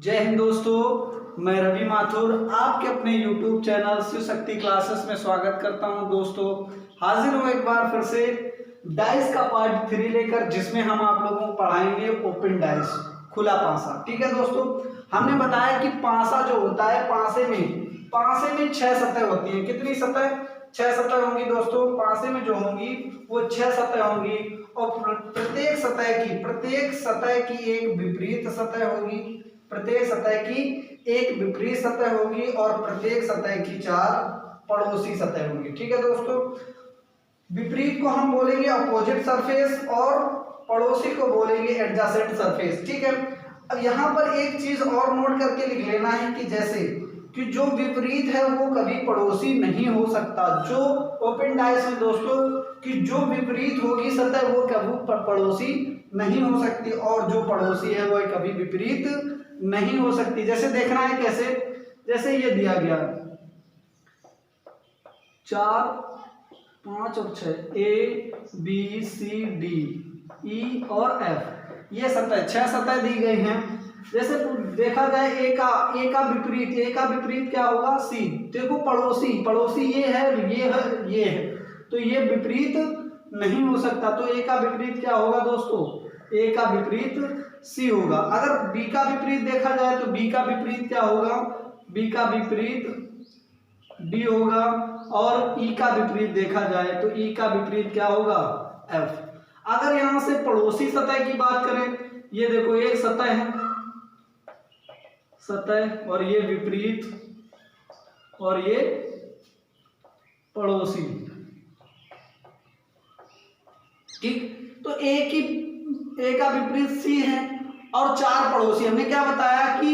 जय हिंद दोस्तों, मैं रवि माथुर आपके अपने YouTube channel Shiv Shakti classes में स्वागत करता हूं। दोस्तों हाजिर हूं एक बार फिर से डाइस का पार्ट 3 लेकर, जिसमें हम आप लोगों को पढ़ाएंगे ओपन डाइस, खुला पासा। ठीक है दोस्तों, हमने बताया कि पासा जो होता है, पासे में 6 सतह होती हैं। कितनी सतह? 6 सतह होंगी दोस्तों। पासे में जो होंगी वो 6 सतह होंगी और प्रत्येक सतह की एक विपरीत सतह होगी, प्रत्येक सतह की एक विपरीत सतह होगी और प्रत्येक सतह की 4 पड़ोसी सतह होंगी। ठीक है दोस्तों, विपरीत को हम बोलेंगे अपोजिट सरफेस और पड़ोसी को बोलेंगे एडजेसेंट सरफेस। ठीक है, अब यहाँ पर एक चीज और नोट करके लिख लेना है कि जैसे कि जो विपरीत है वो कभी पड़ोसी नहीं हो सकता। जो ओपन डाइस में दोस्तों कि जो विपरीत होगी सतह वो कभी पड़ोसी नहीं हो सकती और जो पड़ोसी है वो कभी विपरीत नहीं हो सकती। जैसे देखना है कैसे, जैसे ये दिया गया 4, 5 और 6 A B C D E और एफ, ये सतह 6 सतह दी गई हैं। जैसे देखा जाए ए का विपरीत क्या होगा? सी। देखो पड़ोसी ये है, तो ये विपरीत नहीं हो सकता। तो ए का विपरीत क्या होगा दोस्तों? ए का विपरीत सी होगा। अगर बी का विपरीत देखा जाए तो बी का विपरीत क्या होगा? बी का विपरीत डी होगा और ई का विपरीत देखा जाए तो ई का विपरीत क्या होगा? एफ। अगर यहां से पड़ोसी सतह की बात करें, ये देखो एक सतह है, सतह और ये विपरीत और ये पड़ोसी। ठीक, तो ए का विपरीत सी है और 4 पड़ोसी। हमने क्या बताया कि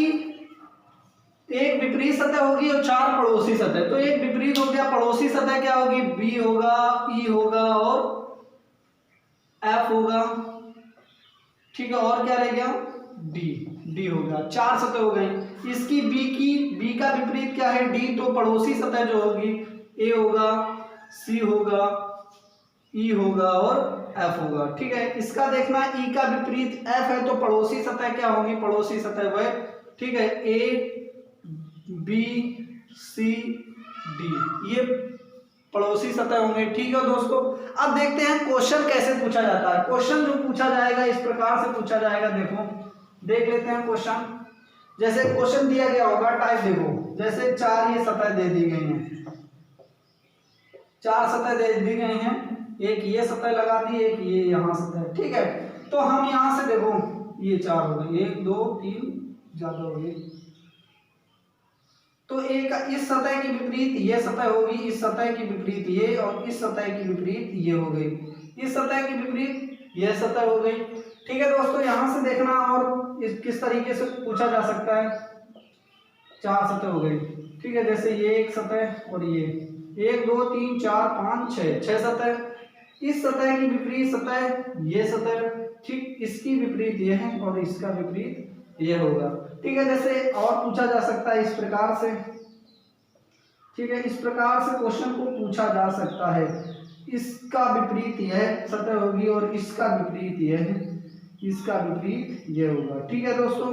एक विपरीत सतह होगी और 4 पड़ोसी सतह। तो एक विपरीत हो गया, पड़ोसी सतह क्या होगी? बी होगा, ई होगा और एफ होगा। ठीक है, और क्या रह गया? डी होगा। 4 सतह हो गई। इसकी बी का विपरीत क्या है? डी। तो पड़ोसी सतह जो होगी ए होगा, सी होगा, ई होगा और एफ होगा। ठीक है, इसका देखना ई का विपरीत एफ है तो पड़ोसी सतह क्या होगी? पड़ोसी सतह वह, ठीक है, ए बी सी डी, ये पड़ोसी सतह होंगे। ठीक है दोस्तों, अब देखते हैं क्वेश्चन कैसे पूछा जाता है। क्वेश्चन जो पूछा जाएगा इस प्रकार से पूछा जाएगा। देखो देख लेते हैं क्वेश्चन। जैसे क्वेश्चन दिया गया होगा, टाइप देखो, जैसे 4 ये सतह दे दी गई हैं, 4 सतह दे दी गई हैं, एक ये सतह लगा दी, एक ये यहाँ सतह। ठीक है, तो हम यहाँ से देखो ये 4 हो गए, 1 2 3 ज्यादा हो गए। तो एक इस सतह की विपरीत ये सतह होगी, इस सतह की विपरीत ये और इस सतह की विपरीत ये हो गई, इस सतह की विपरीत ये सतह हो गई। ठीक है दोस्तों, यहां से देखना और किस तरीके से पूछा जा सकता है। 4 सतह हो गई। ठीक है, जैसे ये एक सतह और ये 1 2 3 4 5 6 सतह। इस सतह की विपरीत सतह ये सतह, ठीक, इसकी विपरीत ये है और इसका विपरीत ये होगा। ठीक है, जैसे और पूछा जा सकता है इस प्रकार से। ठीक है, इस प्रकार से क्वेश्चन को पूछा जा सकता है। इसका विपरीत यह सतह होगी और इसका विपरीत यह है, इसका विपरीत ये होगा। ठीक है दोस्तों,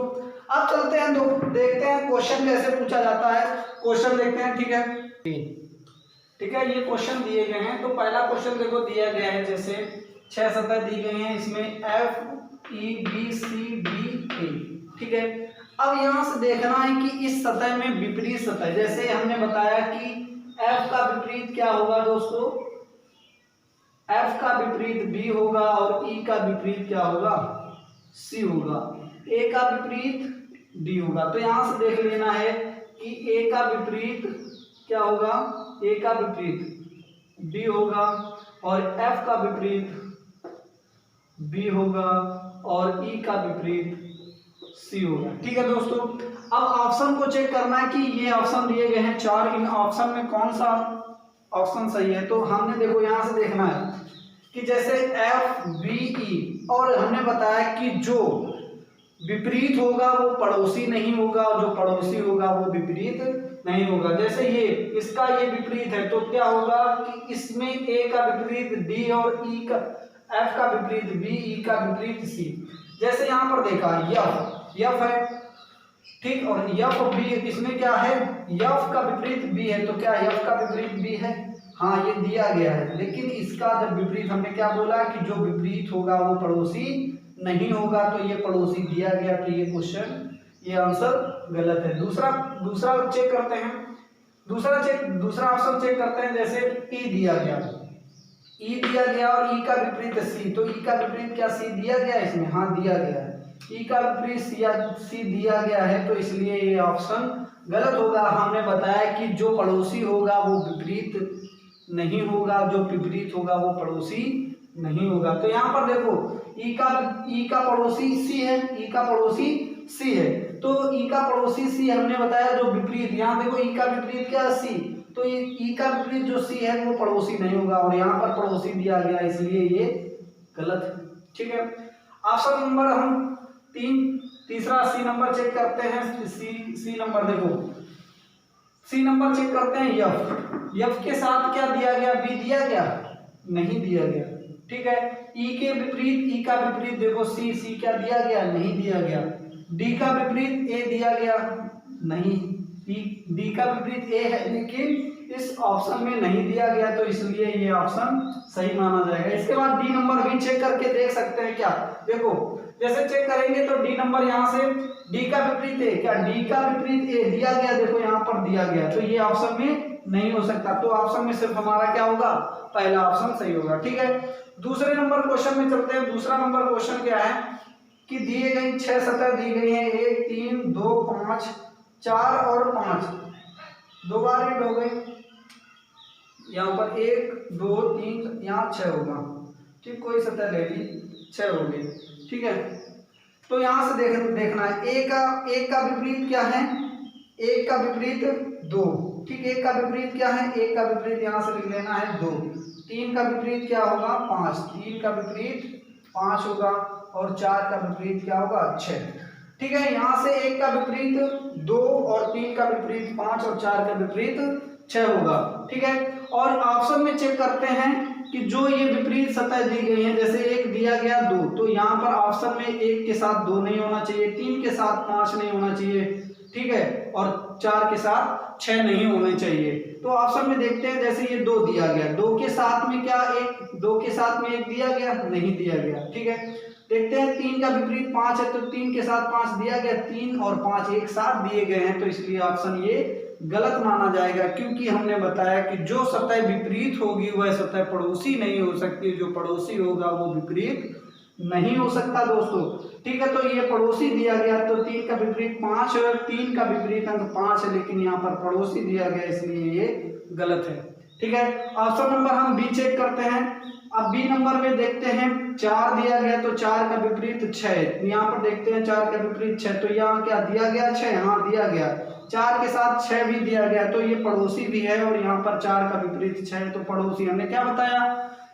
अब चलते हैं देखते हैं क्वेश्चन कैसे पूछा जाता है। क्वेश्चन देखते हैं। ठीक है, ठीक है, ये क्वेश्चन दिए गए हैं। तो पहला क्वेश्चन देखो दिया गया है, जैसे 6 सतह दी गई हैं, इसमें F E B C D A. ठीक है, अब यहां से देखना है कि इस सतह में विपरीत सतह, जैसे हमने बताया कि एफ का विपरीत क्या होगा दोस्तों? एफ का विपरीत बी होगा और ई का विपरीत क्या होगा? सी होगा। ए का विपरीत डी होगा। तो यहां से देख लेना है कि ए का विपरीत क्या होगा? ए का विपरीत बी होगा और एफ का विपरीत बी होगा और ई का विपरीत सी होगा। ठीक है दोस्तों, अब ऑप्शन को चेक करना है कि ये ऑप्शन दिए गए हैं 4, इन ऑप्शन में कौन सा ऑप्शन सही है। तो हमने देखो यहां से देखना है कि जैसे एफ बी ई, और हमने बताया कि जो विपरीत होगा वो पड़ोसी नहीं होगा और जो पड़ोसी होगा वो विपरीत नहीं होगा। जैसे ये इसका ये विपरीत है तो क्या होगा कि इसमें ए का विपरीत डी और ई का, एफ का विपरीत बी, ई का विपरीत सी। जैसे यहाँ पर देखा यफ है, ठीक। और यफ बी, इसमें क्या है, यफ का विपरीत बी है, तो क्या यफ का विपरीत बी है? हाँ, ये दिया गया है, लेकिन इसका जब विपरीत हमने क्या बोला कि जो विपरीत होगा वो पड़ोसी नहीं होगा, तो ये पड़ोसी दिया गया, तो ये क्वेश्चन, ये आंसर गलत है। दूसरा चेक करते हैं, दूसरा ऑप्शन चेक करते हैं। जैसे ई दिया गया, ई दिया गया और ई का विपरीत सी, तो ई का विपरीत क्या सी दिया गया इसमें? हाँ, दिया गया है। ई का विपरीत सी दिया गया है, तो इसलिए ये ऑप्शन गलत होगा। हमने बताया कि जो पड़ोसी होगा वो विपरीत नहीं होगा, जो विपरीत होगा वो पड़ोसी नहीं होगा। तो यहाँ पर देखो, ई का पड़ोसी सी है, ई का पड़ोसी सी है, तो ई का पड़ोसी सी हमने बताया जो विपरीत, यहाँ देखो ई का विपरीत क्या, सी, तो ई का विपरीत जो सी है वो पड़ोसी नहीं होगा, और यहाँ पर पड़ोसी दिया गया, इसलिए ये गलत है। ठीक है। ऑप्शन नंबर हम तीसरा सी नंबर चेक करते हैं। सी नंबर देखो, सी नंबर चेक करते हैं। यफ के साथ क्या दिया गया? बी दिया गया? नहीं दिया गया। ठीक है। ई के विपरीत, ई का विपरीत देखो सी क्या दिया गया? नहीं दिया गया। डी का विपरीत ए दिया गया? नहीं। डी का विपरीत ए है, लेकिन इस ऑप्शन में नहीं दिया गया, तो इसलिए ये ऑप्शन सही माना जाएगा। इसके बाद डी नंबर भी चेक करके देख सकते हैं क्या? देखो, जैसे चेक करेंगे तो डी नंबर, यहाँ से डी का विपरीत ए, क्या डी का विपरीत ए दिया गया? देखो यहाँ पर दिया गया, तो ये ऑप्शन में नहीं हो सकता, तो ऑप्शन में सिर्फ हमारा क्या होगा? पहला ऑप्शन सही होगा। ठीक है। दूसरे नंबर क्वेश्चन में चलते हैं। दूसरा नंबर क्वेश्चन क्या है कि दिए गई 6 सतह दी गई है, 1 3 2 5 4 और 5, दो बार हिट हो गई, यहाँ पर 1 2 3, यहाँ 6 होगा। ठीक, कोई सतह ले ली, 6 हो गई। ठीक है। तो यहाँ से देखना है, एक का विपरीत क्या है? एक का विपरीत 2। ठीक, एक का विपरीत क्या है? एक का विपरीत यहाँ से लिख लेना है 2। 3 का विपरीत क्या होगा? 5। 3 का विपरीत 5 होगा, और 4 का विपरीत क्या होगा? 6। ठीक है। यहाँ से एक का विपरीत 2 और 3 का विपरीत 5 और 4 का विपरीत 6 होगा। ठीक है। और ऑप्शन में चेक करते हैं कि जो ये विपरीत सतह दी गई है, जैसे 1 दिया गया 2, तो यहाँ पर ऑप्शन में 1 के साथ 2 नहीं होना चाहिए, 3 के साथ 5 नहीं होना चाहिए, ठीक है, और 4 के साथ 6 नहीं होने चाहिए। तो ऑप्शन में देखते हैं, जैसे ये 2 दिया गया, 2 के साथ में क्या 2 के साथ में 1 दिया गया? नहीं दिया गया। ठीक है। देखते हैं 3 का विपरीत 5 है, तो 3 के साथ 5 दिया गया, 3 और 5 एक साथ दिए गए हैं, तो इसलिए ऑप्शन ये गलत माना जाएगा, क्योंकि हमने बताया कि जो सतह विपरीत होगी वह सतह पड़ोसी नहीं हो सकती, जो पड़ोसी होगा वो विपरीत नहीं हो सकता दोस्तों। ठीक है। तो ये पड़ोसी दिया गया, तो 3 का विपरीत 5 है, 3 का विपरीत अंक 5 है, लेकिन यहाँ पर पड़ोसी दिया गया, इसलिए ये गलत है। ठीक है। ऑप्शन नंबर हम बी चेक करते हैं। अब बी नंबर में देखते हैं, 4 दिया गया, तो 4 का विपरीत 6, यहाँ पर देखते हैं 4 का विपरीत 6, तो यहाँ क्या दिया गया? 6, हाँ दिया गया। 4 के साथ 6 भी दिया गया, तो ये पड़ोसी भी है, और यहाँ पर 4 का विपरीत 6 है, तो पड़ोसी। हमने क्या बताया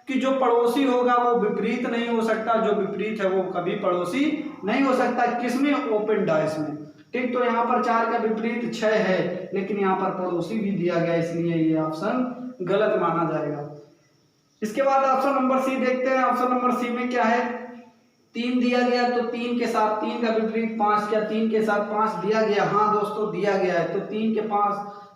कि जो पड़ोसी होगा वो विपरीत नहीं हो सकता, जो विपरीत है वो कभी पड़ोसी नहीं हो सकता। किसमें? ओपन डाइस में। ठीक, तो यहाँ पर 4 का विपरीत 6 है, लेकिन यहाँ पर पड़ोसी भी दिया गया, इसलिए ये ऑप्शन गलत माना जाएगा। इसके बाद ऑप्शन नंबर सी देखते हैं। ऑप्शन नंबर सी में क्या है? 3 दिया गया, तो 3 के साथ 3 का विपरीत 5, क्या 3 के साथ 5 दिया गया? हाँ दोस्तों दिया गया है, तो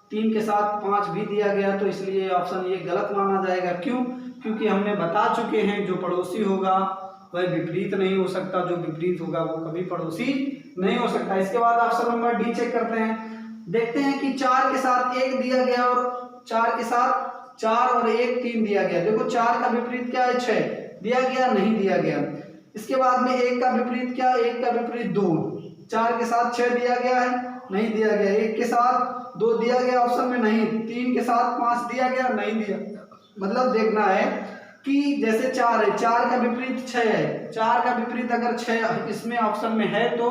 3 के साथ 5 भी दिया गया, तो इसलिए ऑप्शन ये गलत माना जाएगा। क्यों? क्योंकि हमने बता चुके हैं जो पड़ोसी होगा वह विपरीत नहीं हो सकता, जो विपरीत होगा वो कभी पड़ोसी नहीं हो सकता। इसके बाद ऑप्शन नंबर डी चेक करते हैं। देखते हैं कि 4 के साथ 1 दिया गया, और 4 के साथ 4 और 1 3 दिया गया। देखो 4 का विपरीत क्या है? 6 दिया गया? नहीं दिया गया। इसके बाद में 1 का विपरीत क्या? 1 का विपरीत 2, 4 के साथ 6 दिया गया है? नहीं दिया गया। 1 के साथ 2 दिया गया, ऑप्शन में नहीं। 3 के साथ 5 दिया गया? नहीं दिया। मतलब देखना है कि जैसे 4 है, 4 का विपरीत 6 है, 4 का विपरीत अगर 6 इसमें ऑप्शन में है तो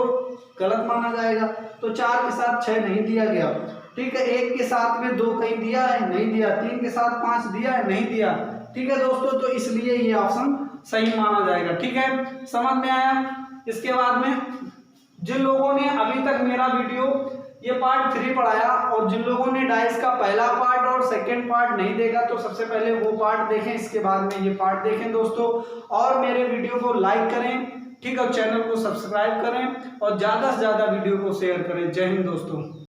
गलत माना जाएगा, तो 4 के साथ 6 नहीं दिया गया। ठीक है। 1 के साथ में 2 कहीं दिया है? नहीं दिया। 3 के साथ 5 दिया है? नहीं दिया। ठीक है दोस्तों, तो इसलिए ये ऑप्शन सही माना जाएगा। ठीक है, समझ में आया? इसके बाद में जिन लोगों ने अभी तक मेरा वीडियो ये पार्ट 3 पढ़ाया, और जिन लोगों ने डाइस का पहला पार्ट और सेकंड पार्ट नहीं देखा, तो सबसे पहले वो पार्ट देखें, इसके बाद में ये पार्ट देखें दोस्तों। और मेरे वीडियो को लाइक करें, ठीक है, चैनल को सब्सक्राइब करें और ज़्यादा से ज़्यादा वीडियो को शेयर करें। जय हिंद दोस्तों।